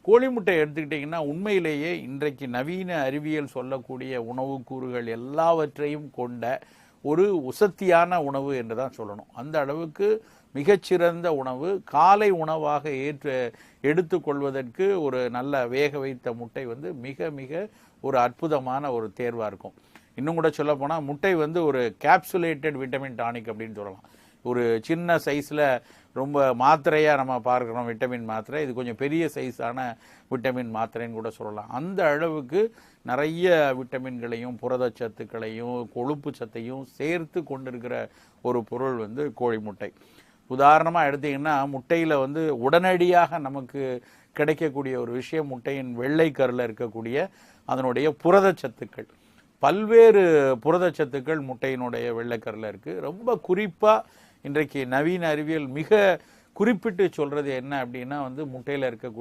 கோழி முட்டை எடுத்துக்கிட்டிங்கன்னா உண்மையிலேயே இன்றைக்கு நவீன அறிவியல் சொல்லக்கூடிய உணவு கூறுகள் எல்லாவற்றையும் கொண்ட ஒரு உசத்தியான உணவு என்று தான் சொல்லணும். அந்த அளவுக்கு மிகச்சிறந்த உணவு. காலை உணவாக எடுத்துக்கொள்வதற்கு ஒரு நல்ல வேக வைத்த முட்டை வந்து மிக மிக ஒரு அற்புதமான ஒரு தேர்வாக இருக்கும். இன்னும் கூட சொல்ல போனால் முட்டை வந்து ஒரு கேப்சுலேட்டட் விட்டமின் டானிக் அப்படின்னு சொல்லலாம். ஒரு சின்ன சைஸில் ரொம்ப மாத்திரையாக நம்ம பார்க்குறோம் விட்டமின் மாத்திரை, இது கொஞ்சம் பெரிய சைஸான விட்டமின் மாத்திரைன்னு கூட சொல்லலாம். அந்த அளவுக்கு நிறைய விட்டமின்களையும் புரதச்சத்துக்களையும் கொழுப்பு சத்தையும் சேர்த்து கொண்டிருக்கிற ஒரு பொருள் வந்து கோழி முட்டை. உதாரணமாக எடுத்திங்கன்னா முட்டையில் வந்து உடனடியாக நமக்கு கிடைக்கக்கூடிய ஒரு விஷயம் முட்டையின் வெள்ளைக்கருல இருக்கக்கூடிய அதனுடைய புரதச்சத்துக்கள். பல்வேறு புரதச்சத்துக்கள் முட்டையினுடைய வெள்ளைக்கருல இருக்குது. ரொம்ப குறிப்பாக இன்றைக்கு நவீன அறிவியல் மிக குறிப்பிட்டு சொல்கிறது என்ன அப்படின்னா வந்து முட்டையில் இருக்கக்கூடிய